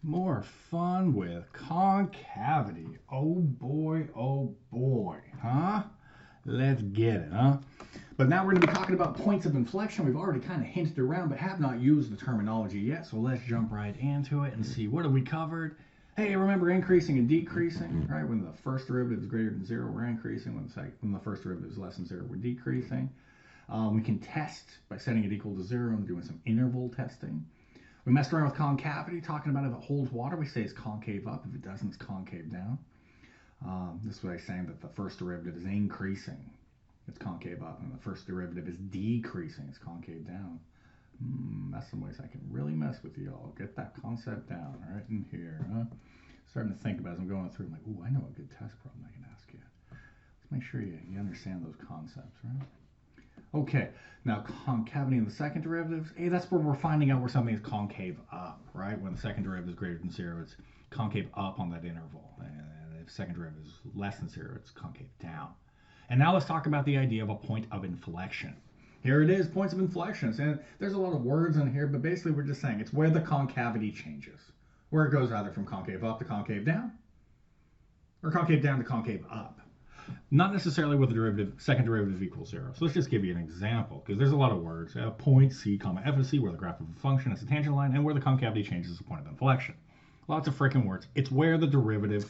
More fun with concavity. Oh boy, huh? Let's get it, huh? But now we're going to be talking about points of inflection. We've already kind of hinted around, but have not used the terminology yet. So let's jump right into it and see what have we covered. Hey, remember increasing and decreasing, right? When the first derivative is greater than zero, we're increasing. When the first derivative is less than zero, we're decreasing. We can test by setting it equal to zero and doing some interval testing. We messed around with concavity, talking about if it holds water, we say it's concave up. If it doesn't, it's concave down. This way, saying that the first derivative is increasing, it's concave up, and the first derivative is decreasing, it's concave down. That's some ways I can really mess with you all. Get that concept down right in here. Huh? Starting to think about it as I'm going through. I'm like, ooh, I know a good test problem I can ask you. Let's make sure you understand those concepts, right? Okay, now concavity in the second derivative, hey, that's where we're finding out where something is concave up, right? When the second derivative is greater than zero, it's concave up on that interval. And if second derivative is less than zero, it's concave down. And now let's talk about the idea of a point of inflection. Here it is, points of inflections. And there's a lot of words in here, but basically we're just saying it's where the concavity changes. Where it goes either from concave up to concave down, or concave down to concave up. Not necessarily with the second derivative equals zero. So let's just give you an example, because there's a lot of words. Point C, comma, f of c, where the graph of a function is a tangent line, and where the concavity changes the point of inflection. Lots of freaking words. It's where the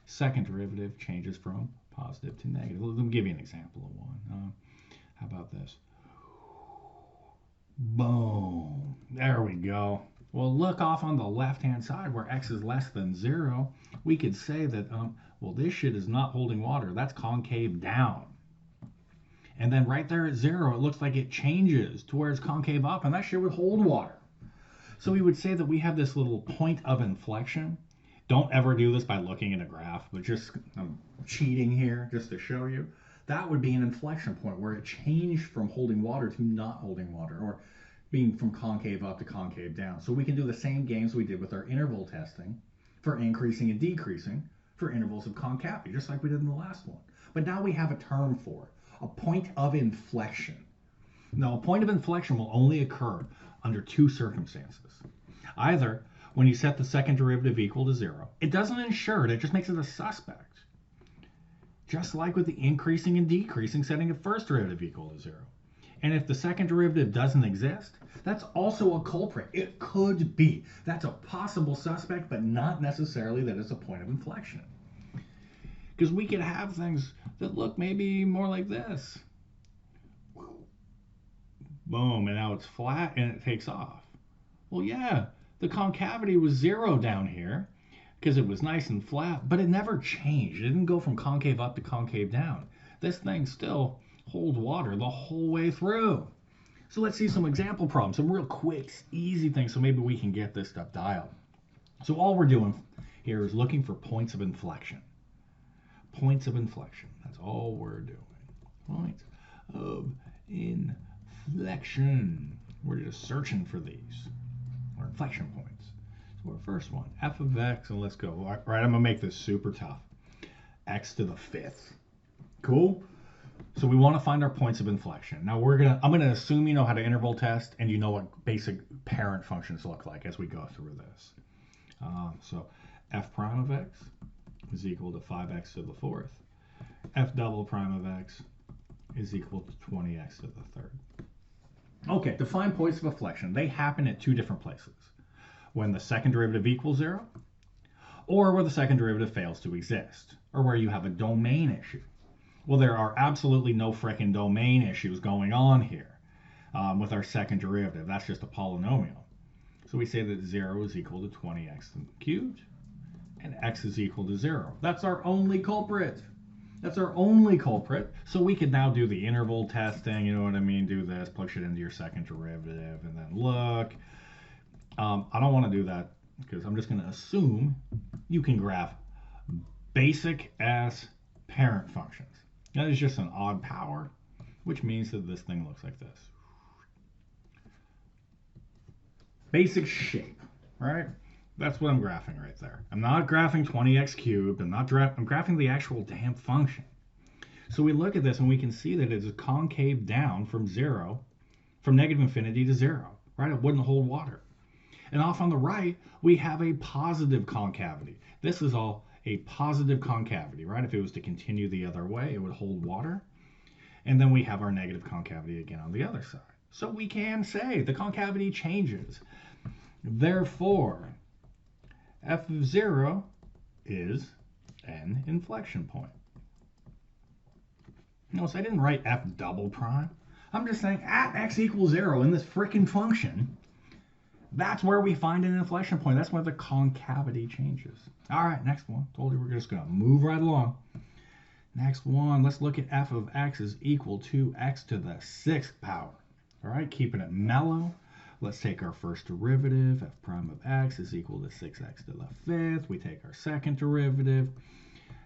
second derivative changes from positive to negative. Let me give you an example of one. How about this? Boom. There we go. Well, look off on the left-hand side where x is less than zero. We could say that, well, this shit is not holding water. That's concave down. And then right there at zero, it looks like it changes to where it's concave up, and that shit would hold water. So we would say that we have this little point of inflection. Don't ever do this by looking at a graph, but just, I'm cheating here just to show you. That would be an inflection point where it changed from holding water to not holding water, or being from concave up to concave down. So we can do the same games we did with our interval testing for increasing and decreasing for intervals of concavity, just like we did in the last one. But now we have a term for it, a point of inflection. Now, a point of inflection will only occur under two circumstances. Either when you set the second derivative equal to zero, it doesn't ensure it, it just makes it a suspect. Just like with the increasing and decreasing, setting a first derivative equal to zero. And if the second derivative doesn't exist, that's also a culprit. It could be. That's a possible suspect, but not necessarily that it's a point of inflection. Because we could have things that look maybe more like this. Boom, and now it's flat and it takes off. Well, yeah, the concavity was zero down here because it was nice and flat, but it never changed. It didn't go from concave up to concave down. This thing still hold water the whole way through. So let's see some example problems, some real quick, easy things, so maybe we can get this stuff dialed. So all we're doing here is looking for points of inflection. Points of inflection. That's all we're doing. Points of inflection. We're just searching for these, or inflection points. So our first one, f of x, and let's go. All right, I'm gonna make this super tough. X to the fifth. Cool? So we want to find our points of inflection. Now I'm gonna assume you know how to interval test and you know what basic parent functions look like as we go through this. So f prime of x is equal to 5x to the fourth. F double prime of x is equal to 20x to the third. Okay, to find points of inflection, they happen at two different places. When the second derivative equals zero, or where the second derivative fails to exist, or where you have a domain issue. Well, there are absolutely no frickin' domain issues going on here with our second derivative. That's just a polynomial. So we say that 0 is equal to 20x cubed, and x is equal to 0. That's our only culprit. That's our only culprit. So we could now do the interval testing, you know what I mean? Do this, push it into your second derivative, and then look. I don't want to do that because I'm just going to assume you can graph basic ass parent functions. That is just an odd power, which means that this thing looks like this. Basic shape, right? That's what I'm graphing right there. I'm not graphing 20x cubed. I'm graphing the actual damn function. So we look at this and we can see that it is concave down from zero, from negative infinity to zero, right? It wouldn't hold water. And off on the right, we have a positive concavity. This is all a positive concavity, right? If it was to continue the other way, it would hold water. And then we have our negative concavity again on the other side. So we can say the concavity changes. Therefore, f of 0 is an inflection point. Notice I didn't write f double prime. I'm just saying at x equals 0 in this frickin' function, that's where we find an inflection point. That's where the concavity changes. All right, next one. Told you we're just going to move right along. Next one, let's look at f of x is equal to x to the 6th power. All right, keeping it mellow. Let's take our first derivative. F prime of x is equal to 6x to the 5th. We take our second derivative,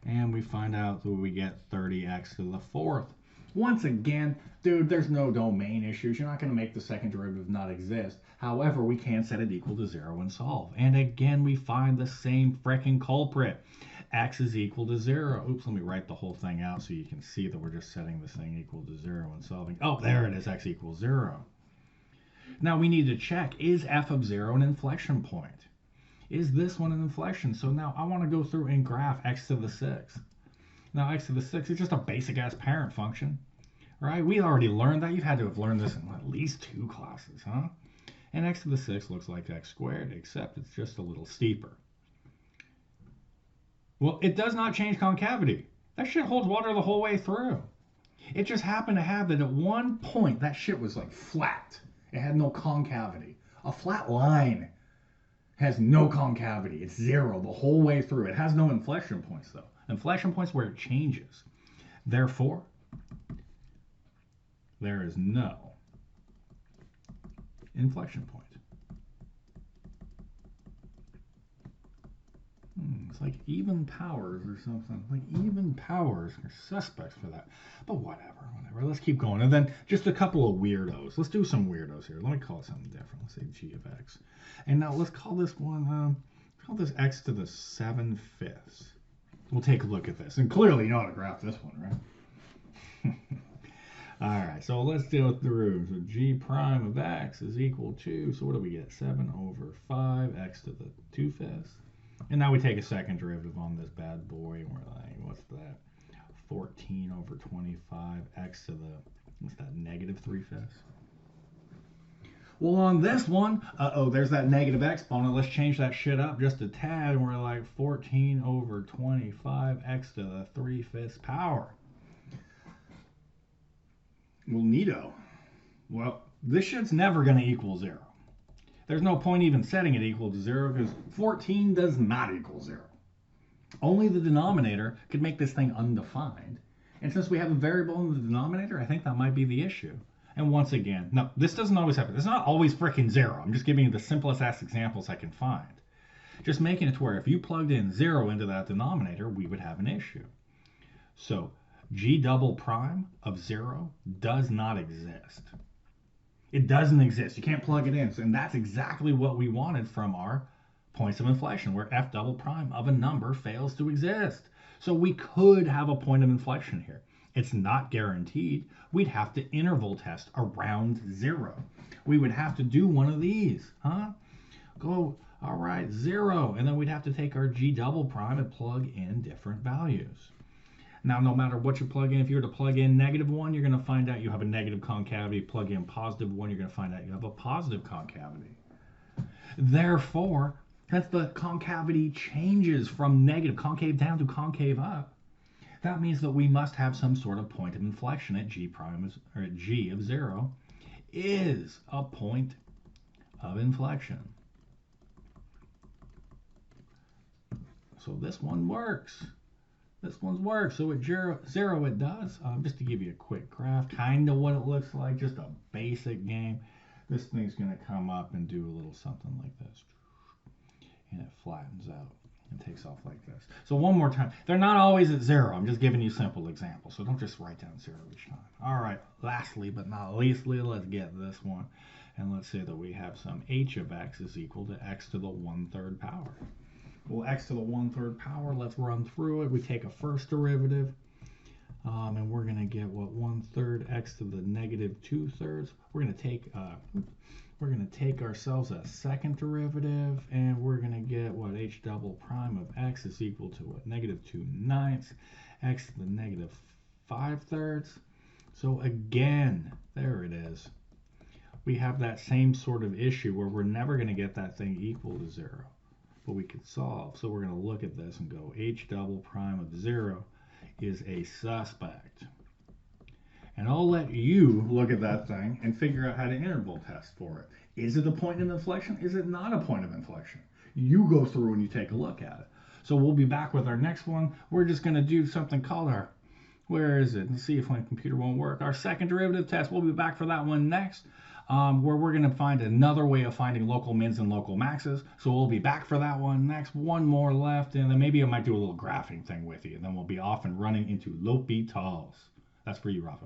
and we find out that we get 30x to the 4th. Once again, dude, there's no domain issues. You're not going to make the second derivative not exist. However, we can set it equal to 0 and solve. And again, we find the same frickin' culprit. X is equal to 0. Oops, let me write the whole thing out so you can see that we're just setting this thing equal to 0 and solving. Oh, there it is, x equals 0. Now we need to check, is f of 0 an inflection point? Is this one an inflection? So now I want to go through and graph x to the 6th. Now x to the 6th is just a basic-ass parent function, right? We already learned that. You've had to have learned this in at least 2 classes, huh? And x to the 6th looks like x squared, except it's just a little steeper. Well, it does not change concavity. That shit holds water the whole way through. It just happened to have that at one point, that shit was like flat. It had no concavity. A flat line has no concavity. It's 0 the whole way through. It has no inflection points, though. Inflection points where it changes. Therefore, there is no inflection point. It's like even powers or something. Like even powers are suspects for that. But whatever. Let's keep going. And then just a couple of weirdos. Let's do some weirdos here. Let me call it something different. Let's say g of x. And now let's call this one, call this x to the 7/5. We'll take a look at this. And clearly you know how to graph this one, right? All right, so let's deal through. So g prime of x is equal to, so what do we get? 7/5, x to the 2/5. And now we take a second derivative on this bad boy, and we're like, what's that? 14/25, x to the, what's that, -3/5. Well, on this one, there's that negative exponent. Let's change that shit up just a tad, and we're like 14/25, x to the 3/5 power. Well, neato. Well, this shit's never going to equal 0. There's no point even setting it equal to 0 because 14 does not equal 0. Only the denominator could make this thing undefined. And since we have a variable in the denominator, I think that might be the issue. And once again, no, this doesn't always happen. It's not always freaking 0. I'm just giving you the simplest ass examples I can find. Just making it to where if you plugged in 0 into that denominator, we would have an issue. So g double prime of 0 does not exist. It doesn't exist. You can't plug it in. And that's exactly what we wanted from our points of inflection, where f double prime of a number fails to exist. So we could have a point of inflection here. It's not guaranteed. We'd have to interval test around 0. We would have to do one of these, huh? Go, all right, 0. And then we'd have to take our g double prime and plug in different values. Now, no matter what you plug in, if you were to plug in -1, you're going to find out you have a negative concavity. Plug in +1, you're going to find out you have a positive concavity. Therefore, since the concavity changes from negative concave down to concave up, that means that we must have some sort of point of inflection at g prime, or at g of 0 is a point of inflection. So this one works. This one's works. So at 0 it does. Just to give you a quick graph, kind of what it looks like, just a basic game. This thing's going to come up and do a little something like this. And it flattens out and takes off like this. So one more time. They're not always at 0. I'm just giving you simple examples. So don't just write down 0 each time. All right. Lastly, but not leastly, let's get this one. And let's say that we have some h of x is equal to x to the 1/3 power. Well, x to the 1/3 power, let's run through it. We take a first derivative, and we're going to get what 1/3 x to the -2/3. We're going to take we're going to take ourselves a second derivative, and we're going to get what h double prime of x is equal to what? Negative 2/9 x to the negative 5/3. So again, there it is. We have that same sort of issue where we're never going to get that thing equal to 0, but we could solve. So we're going to look at this and go h double prime of 0 is a suspect. And I'll let you look at that thing and figure out how to interval test for it. Is it a point of inflection? Is it not a point of inflection? You go through and you take a look at it. So we'll be back with our next one. We're just going to do something called our, where is it? Let's see if my computer won't work. Our second derivative test. We'll be back for that one next, where we're going to find another way of finding local mins and local maxes. So we'll be back for that one next. One more left, and then maybe I might do a little graphing thing with you. And then we'll be off and running into L'Hôpital's. That's for you, Rafa.